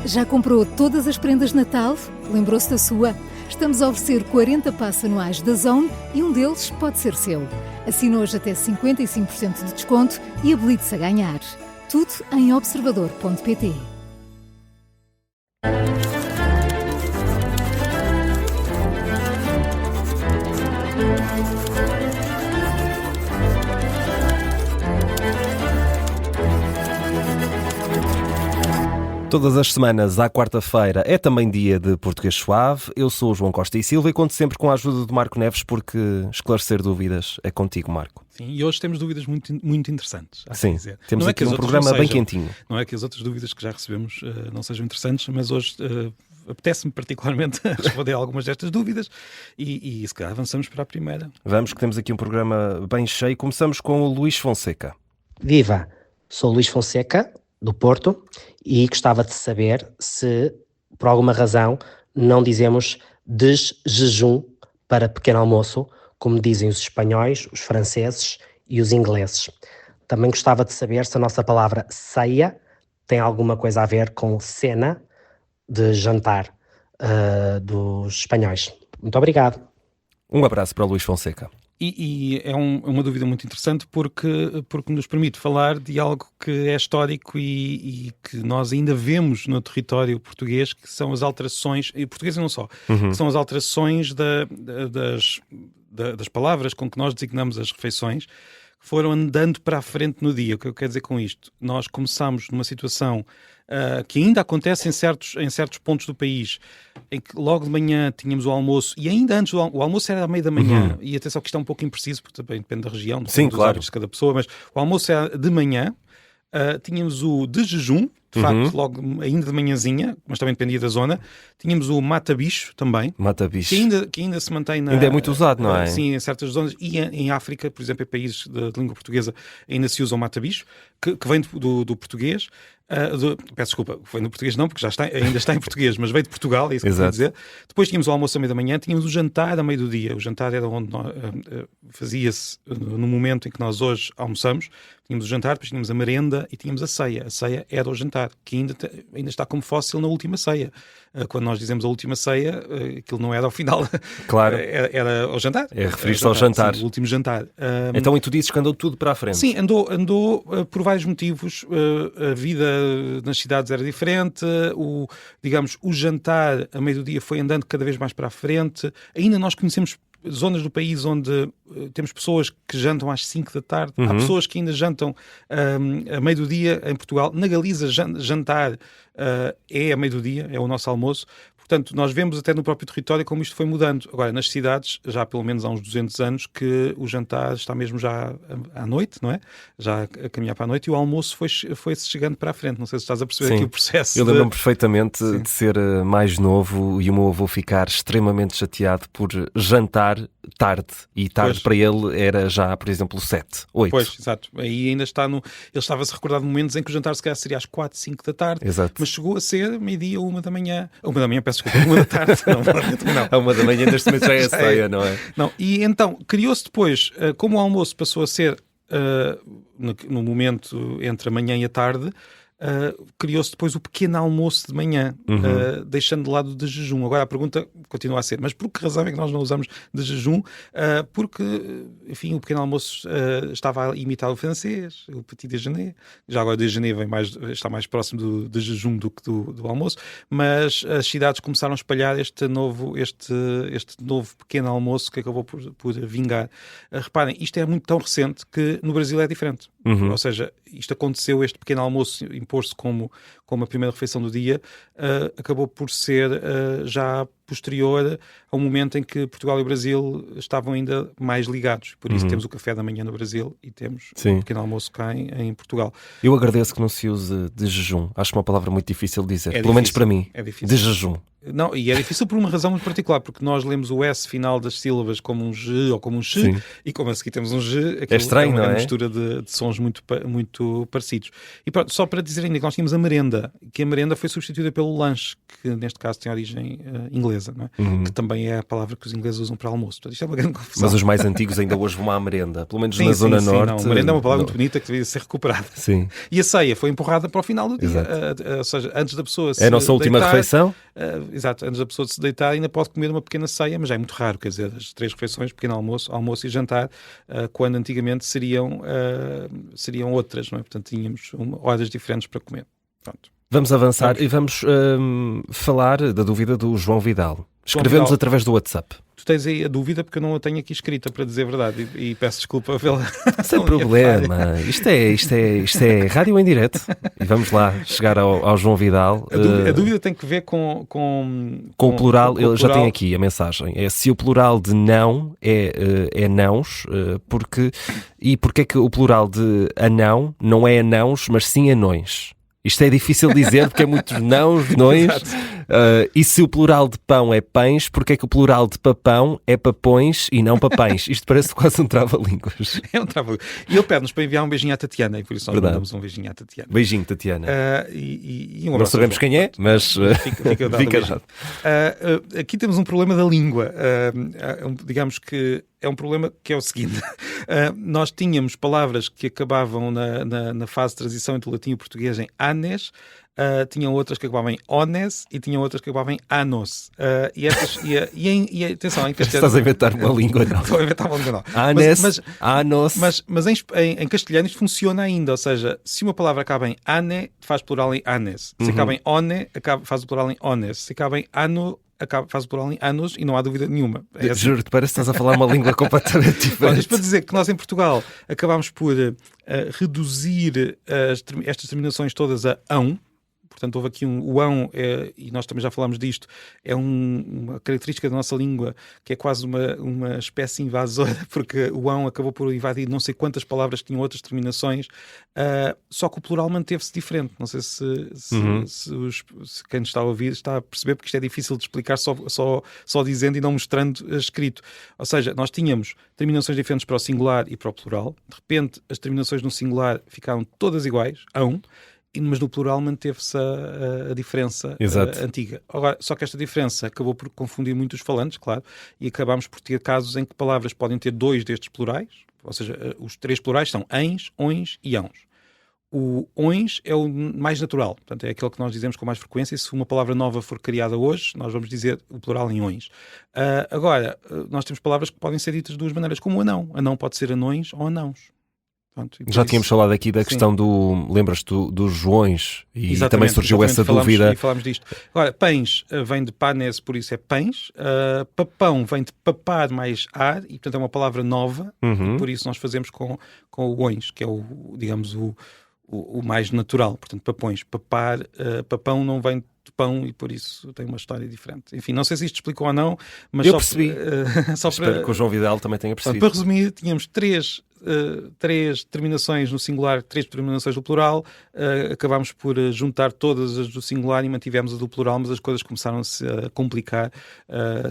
Já comprou todas as prendas de Natal? Lembrou-se da sua? Estamos a oferecer 40 passes anuais da Zone e um deles pode ser seu. Assina hoje até 55% de desconto e habilite-se a ganhar. Tudo em observador.pt. Todas as semanas, à quarta-feira, é também dia de Português Suave. Eu sou o João Costa e Silva e conto sempre com a ajuda do Marco Neves, porque esclarecer dúvidas é contigo, Marco. Sim, e hoje temos dúvidas muito interessantes. Sim, temos aqui um programa bem quentinho. Não é que as outras dúvidas que já recebemos não sejam interessantes, mas hoje apetece-me particularmente responder a algumas destas dúvidas e se calhar avançamos para a primeira. Vamos, que temos aqui um programa bem cheio. Começamos com o Luís Fonseca. Viva! Sou Luís Fonseca, do Porto, e gostava de saber se, por alguma razão, não dizemos desjejum para pequeno almoço, como dizem os espanhóis, os franceses e os ingleses. Também gostava de saber se a nossa palavra ceia tem alguma coisa a ver com cena de jantar dos espanhóis. Muito obrigado. Um abraço para o Luís Fonseca. E é uma dúvida muito interessante porque nos permite falar de algo que é histórico e que nós ainda vemos no território português, que são as alterações, e português e não só, que são as alterações das palavras com que nós designamos as refeições, que foram andando para a frente no dia. O que eu quero dizer com isto? Nós começámos numa situação que ainda acontece em certos pontos do país, em que logo de manhã tínhamos o almoço, e ainda antes o almoço era à meia da manhã, e atenção que isto é um pouco impreciso, porque também depende da região, sim, claro, de cada pessoa, mas o almoço era de manhã, tínhamos o de jejum, de facto, logo ainda de manhãzinha, mas também dependia da zona. Tínhamos o mata-bicho também. Mata-bicho. Que ainda se mantém ainda é muito usado, não é? Sim, em certas zonas. E em África, por exemplo, em países de língua portuguesa, ainda se usa o mata-bicho, que vem do português. Peço desculpa, foi no português não, porque ainda está em português, mas veio de Portugal, é isso que eu quero dizer. Depois tínhamos o almoço à meia da manhã, tínhamos o jantar a meio do dia. O jantar era onde fazia-se no momento em que nós hoje almoçamos. Tínhamos o jantar, depois tínhamos a merenda e tínhamos a ceia. A ceia era o jantar, que ainda está como fóssil na última ceia. Quando nós dizemos a última ceia, aquilo não era ao final. Claro. Era ao jantar. É referir-se ao jantar. Sim, o último jantar. Então, e tu dizes que andou tudo para a frente? Sim, andou por vários motivos. A vida nas cidades era diferente. O jantar a meio do dia foi andando cada vez mais para a frente. Ainda nós conhecemos zonas do país onde temos pessoas que jantam às 5 da tarde. Há pessoas que ainda jantam a meio do dia em Portugal. Na Galiza, jantar é a meio do dia, é o nosso almoço. Portanto, nós vemos até no próprio território como isto foi mudando. Agora, nas cidades, já há pelo menos há uns 200 anos que o jantar está mesmo já à noite, não é? Já a caminhar para a noite, e o almoço foi-se chegando para a frente. Não sei se estás a perceber aqui o processo. Eu lembro-me perfeitamente de ser mais novo e o meu avô ficar extremamente chateado por jantar tarde. E tarde para ele era já, por exemplo, 7, 8. Pois, exato. Aí ainda ele estava-se a recordar de momentos em que o jantar se calhar seria às 4, 5 da tarde. Exato. Mas chegou a ser meio-dia, 1 da manhã. 1 da manhã, peço desculpa, 1 da tarde. Não. A 1 da manhã, neste momento já é a ceia, não é? Não. E então, criou-se depois, como o almoço passou a ser no momento entre a manhã e a tarde, criou-se depois o pequeno almoço de manhã, deixando de lado de jejum. Agora a pergunta continua a ser, mas por que razão é que nós não usamos de jejum? Porque, enfim, o pequeno almoço estava a imitar o francês, o petit déjeuner. Já agora o déjeuner está mais próximo de jejum do que do almoço, mas as cidades começaram a espalhar este novo pequeno almoço que acabou por vingar. Reparem, isto é muito tão recente que no Brasil é diferente. Ou seja, isto aconteceu, este pequeno almoço impor-se como a primeira refeição do dia, acabou por ser já posterior ao momento em que Portugal e o Brasil estavam ainda mais ligados. Por isso temos o café da manhã no Brasil e temos o pequeno almoço cá em Portugal. Eu agradeço que não se use de jejum. Acho uma palavra muito difícil de dizer. Pelo menos para mim. É difícil. De jejum. Não, e é difícil por uma razão muito particular, porque nós lemos o S final das sílabas como um G ou como um X, e como a seguir temos um G, é estranho, é uma não é? mistura de sons muito parecidos. E pronto, só para dizer ainda que nós tínhamos a merenda, que a merenda foi substituída pelo lanche, que neste caso tem origem inglesa. inglesa, não é? Que também é a palavra que os ingleses usam para almoço. Portanto, isto é uma grande confusão. Mas os mais antigos ainda hoje vão à merenda, pelo menos Sim, na sim, Zona sim, Norte. não. Merenda é uma palavra muito bonita que devia ser recuperada. Sim. E a ceia foi empurrada para o final do dia. Exato. Ou seja, antes da pessoa se É a nossa última deitar, refeição? Exato, antes da pessoa se deitar ainda pode comer uma pequena ceia, mas já é muito raro, quer dizer, as 3 refeições, pequeno almoço, almoço e jantar, quando antigamente seriam outras, não é? Portanto, tínhamos horas diferentes para comer. Pronto. Vamos avançar e vamos falar da dúvida do João Vidal. Escrevemos através do WhatsApp. Tu tens aí a dúvida porque eu não a tenho aqui escrita, para dizer a verdade, e peço desculpa pela... Sem problema. Isto é rádio em direto. E vamos lá chegar ao João Vidal. A dúvida tem que ver com o plural. Ele já plural. tem aqui a mensagem. É se o plural de não é nãos, porque é que o plural de anão não é anãos, mas sim anões? Isto é difícil dizer porque é muitos nãos, nões. E se o plural de pão é pães, porque é que o plural de papão é papões e não papães? Isto parece quase um trava-línguas. É um trava-línguas. E ele pede-nos para enviar um beijinho à Tatiana, e por isso nós mandamos um beijinho à Tatiana. Beijinho, Tatiana. E um abraço. Não sabemos quem é, mas fica dado. Aqui temos um problema da língua. Digamos que é um problema que é o seguinte. Nós tínhamos palavras que acabavam na fase de transição entre o latim e o português em anes, tinham outras que acabavam em ones e tinham outras que acabavam em anos. E atenção, em castelhano... Estás a inventar uma língua nova. Estou a inventar uma língua nova. Anes, anos... Mas em castelhano isto funciona ainda, ou seja, se uma palavra acaba em ane, faz plural em anes. Se acaba em one, faz o plural em ones. Se acaba em ano, faz o plural em anos, e não há dúvida nenhuma. Assim. Juro-te, parece que estás a falar uma língua completamente diferente. Isto para dizer que nós em Portugal acabámos por reduzir estas terminações todas a ão. Portanto, houve aqui o ão, e nós também já falámos disto, é uma característica da nossa língua que é quase uma espécie invasora, porque o ão acabou por invadir não sei quantas palavras que tinham outras terminações, só que o plural manteve-se diferente. Não sei se quem nos está a ouvir está a perceber, porque isto é difícil de explicar só dizendo e não mostrando escrito. Ou seja, nós tínhamos terminações diferentes para o singular e para o plural. De repente, as terminações no singular ficaram todas iguais, ão, mas no plural manteve-se a diferença antiga. Agora, só que esta diferença acabou por confundir muito os falantes, claro, e acabámos por ter casos em que palavras podem ter 2 destes plurais, ou seja, os 3 plurais são ens, ons e ãos. O ons é o mais natural, portanto é aquele que nós dizemos com mais frequência, e se uma palavra nova for criada hoje, nós vamos dizer o plural em ons. Agora, nós temos palavras que podem ser ditas de 2 maneiras, como o anão. Anão pode ser anões ou anãos. Pronto, já tínhamos falado aqui da questão lembras-te dos Joões, e também surgiu essa dúvida. E falámos disto. Agora, pães vem de panes, por isso é pães. Papão vem de papar mais ar, e portanto é uma palavra nova, e por isso nós fazemos com o ons, que é o mais natural. Portanto, papões, papar, papão não vem de pão, e por isso tem uma história diferente. Enfim, não sei se isto explicou ou não, mas eu percebi. Espero que o João Vidal também tenha percebido. Para resumir, tínhamos 3 terminações no singular, 3 terminações do plural, acabámos por juntar todas as do singular e mantivemos a do plural, mas as coisas começaram-se a complicar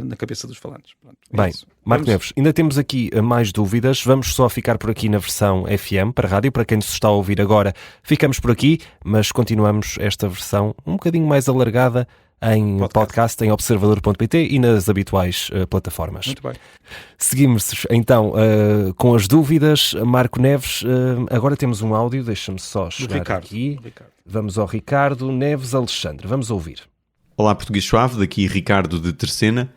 na cabeça dos falantes. Pronto, bem, isso. Marco Neves, ainda temos aqui mais dúvidas, vamos só ficar por aqui na versão FM para rádio, para quem nos está a ouvir agora, ficamos por aqui, mas continuamos esta versão um bocadinho mais alargada em podcast em observador.pt e nas habituais plataformas. Muito bem. Seguimos então com as dúvidas. Marco Neves, agora temos um áudio, deixa-me só chegar aqui. Vamos ao Ricardo Neves Alexandre, vamos ouvir. Olá, Português Suave, daqui Ricardo de Tercena.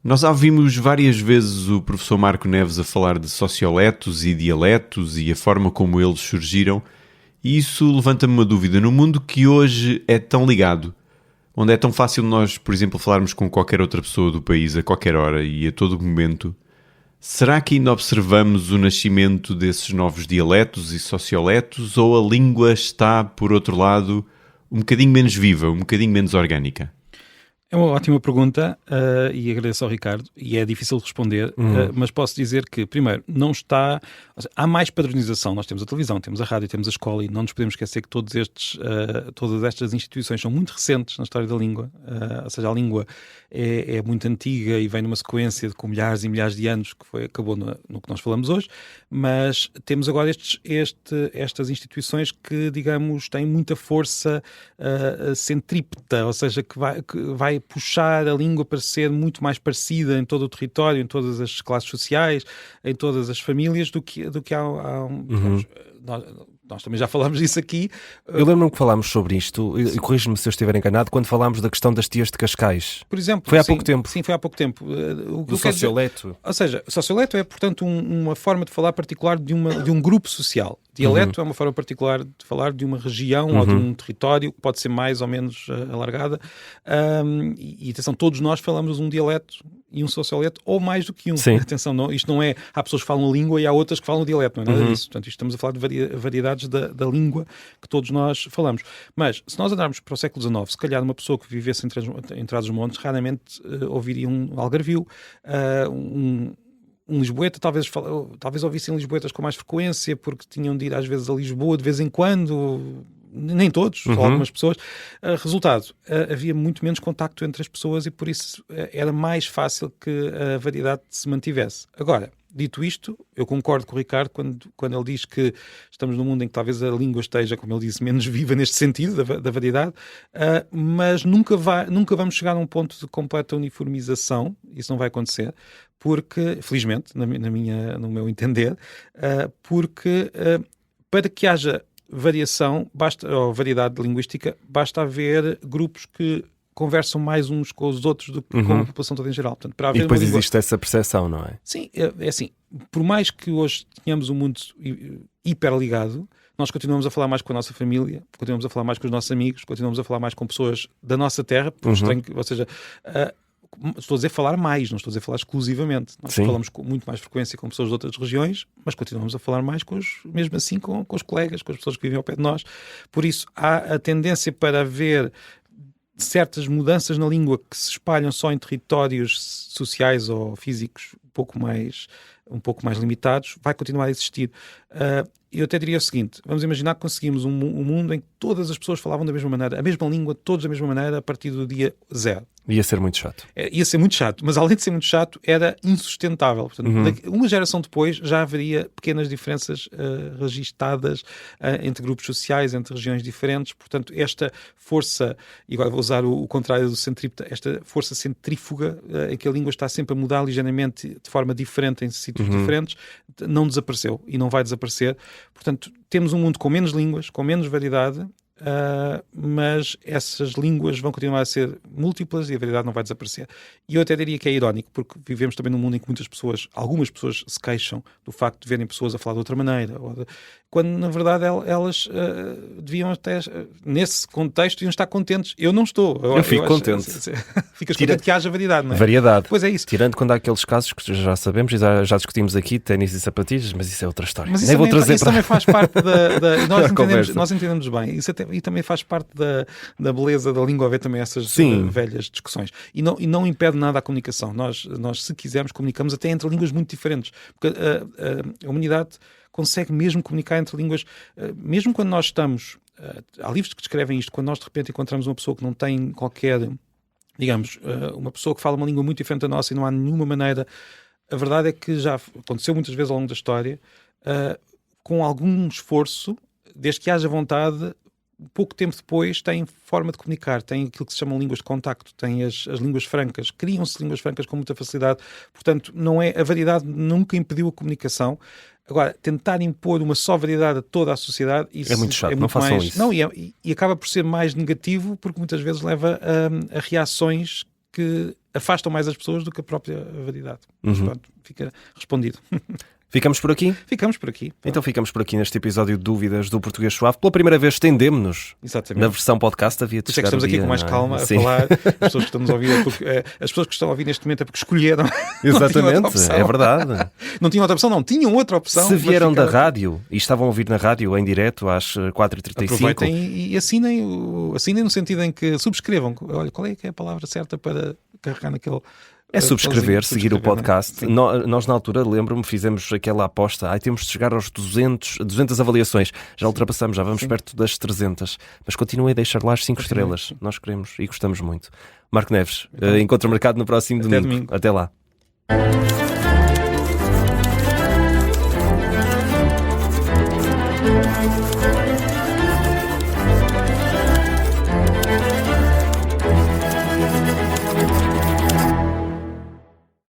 Nós já ouvimos várias vezes o professor Marco Neves a falar de socioletos e dialetos e a forma como eles surgiram, e isso levanta-me uma dúvida. No mundo que hoje é tão ligado, onde é tão fácil nós, por exemplo, falarmos com qualquer outra pessoa do país a qualquer hora e a todo momento, será que ainda observamos o nascimento desses novos dialetos e socioletos, ou a língua está, por outro lado, um bocadinho menos viva, um bocadinho menos orgânica? É uma ótima pergunta e agradeço ao Ricardo, e é difícil de responder, mas posso dizer que, primeiro, não está... Há mais padronização. Nós temos a televisão, temos a rádio, temos a escola, e não nos podemos esquecer que todas estas instituições são muito recentes na história da língua. Ou seja, a língua é muito antiga e vem numa sequência com milhares e milhares de anos, que acabou no que nós falamos hoje, mas temos agora estas instituições que, digamos, têm muita força centrípeta, ou seja, que vai puxar a língua para ser muito mais parecida em todo o território, em todas as classes sociais, em todas as famílias, do que há nós também já falámos disso aqui. Eu lembro-me que falámos sobre isto, e corrijo-me se eu estiver enganado, quando falámos da questão das tias de Cascais. Por exemplo. Foi há pouco tempo. Sim, foi há pouco tempo. Do socioleto. Ou seja, socioleto é, portanto, uma forma de falar particular de um grupo social. Dialeto é uma forma particular de falar de uma região ou de um território que pode ser mais ou menos alargada. E atenção, todos nós falamos um dialeto e um socioleto, ou mais do que um. Sim. Atenção, isto não é... Há pessoas que falam a língua e há outras que falam o dialeto, não é nada disso. Portanto, isto estamos a falar de variedades da língua que todos nós falamos. Mas, se nós andarmos para o século XIX, se calhar uma pessoa que vivesse em Trás-os-Montes raramente ouviria um algarvio, um lisboeta, talvez ouvissem lisboetas com mais frequência, porque tinham de ir às vezes a Lisboa de vez em quando, nem todos, só algumas pessoas. Resultado, havia muito menos contacto entre as pessoas e por isso era mais fácil que a variedade se mantivesse. Agora, dito isto, eu concordo com o Ricardo quando ele diz que estamos num mundo em que talvez a língua esteja, como ele disse, menos viva neste sentido da variedade, mas nunca vamos chegar a um ponto de completa uniformização, isso não vai acontecer, porque, felizmente, no meu entender, porque para que haja variação, ou variedade linguística, basta haver grupos que conversam mais uns com os outros do que com a população toda em geral. Portanto, para haver e depois existe essa percepção, não é? Sim, é assim. Por mais que hoje tenhamos um mundo hiperligado, nós continuamos a falar mais com a nossa família, continuamos a falar mais com os nossos amigos, continuamos a falar mais com pessoas da nossa terra, ou seja, estou a dizer falar mais, não estou a dizer falar exclusivamente. Nós falamos com muito mais frequência com pessoas de outras regiões, mas continuamos a falar mais mesmo assim com os colegas, com as pessoas que vivem ao pé de nós. Por isso, há a tendência para haver certas mudanças na língua que se espalham só em territórios sociais ou físicos um pouco mais limitados, vai continuar a existir. Eu até diria o seguinte, vamos imaginar que conseguimos um mundo em que todas as pessoas falavam da mesma maneira, a mesma língua, todos da mesma maneira, a partir do dia zero. Ia ser muito chato. Ia ser muito chato, mas além de ser muito chato, era insustentável. Portanto, uma geração depois já haveria pequenas diferenças registadas entre grupos sociais, entre regiões diferentes. Portanto, esta força, e agora vou usar o contrário do centrípeta, esta força centrífuga, em que a língua está sempre a mudar ligeiramente de forma diferente em sítios diferentes, não desapareceu e não vai desaparecer. Portanto, temos um mundo com menos línguas, com menos variedade, mas essas línguas vão continuar a ser múltiplas e a variedade não vai desaparecer. E eu até diria que é irónico, porque vivemos também num mundo em que algumas pessoas se queixam do facto de verem pessoas a falar de outra maneira, quando na verdade elas deviam até, nesse contexto, deviam estar contentes. Eu não estou. Eu fico contente. Ficas contente que haja variedade, não é? Variedade. Pois é isso. Tirando quando há aqueles casos que já sabemos e já discutimos aqui, ténis e sapatilhas, mas isso é outra história. Mas Nem vou trazer isso também faz parte nós entendemos bem. Isso e também faz parte da beleza da língua haver também essas velhas discussões. E não impede nada a comunicação. Nós, se quisermos, comunicamos até entre línguas muito diferentes. Porque a humanidade consegue mesmo comunicar entre línguas, mesmo quando nós estamos... há livros que descrevem isto, quando nós de repente encontramos uma pessoa que não tem qualquer... digamos, uma pessoa que fala uma língua muito diferente da nossa e não há nenhuma maneira... A verdade é que já aconteceu muitas vezes ao longo da história, com algum esforço, desde que haja vontade... pouco tempo depois tem forma de comunicar, tem aquilo que se chamam línguas de contacto, tem as línguas francas, criam-se línguas francas com muita facilidade, portanto a variedade nunca impediu a comunicação. Agora, tentar impor uma só variedade a toda a sociedade, isso é muito chato, muito não façam mais... isso. Não, e acaba por ser mais negativo, porque muitas vezes leva a reações que afastam mais as pessoas do que a própria variedade. Mas, pronto, fica respondido. Ficamos por aqui? Ficamos por aqui. Então ficamos por aqui neste episódio de Dúvidas do Português Suave. Pela primeira vez estendemos-nos na versão podcast. Havia de chegar estamos aqui com mais calma a falar. As pessoas que estamos a ouvir as pessoas que estão a ouvir neste momento é porque escolheram. Exatamente, é verdade. Não tinham outra opção, não. Tinham outra opção. Se vieram da rádio e estavam a ouvir na rádio em direto às 4h35... aproveitem e assinem no sentido em que subscrevam. Olha, qual é que é a palavra certa para carregar naquele... É subscrever, seguir o podcast. Nós, na altura, lembro-me, fizemos aquela aposta. Temos de chegar aos 200 avaliações. Já ultrapassamos, já vamos perto das 300. Mas continuem a deixar lá as 5 estrelas. Nós queremos e gostamos muito. Marco Neves, encontro marcado no próximo domingo. Até lá.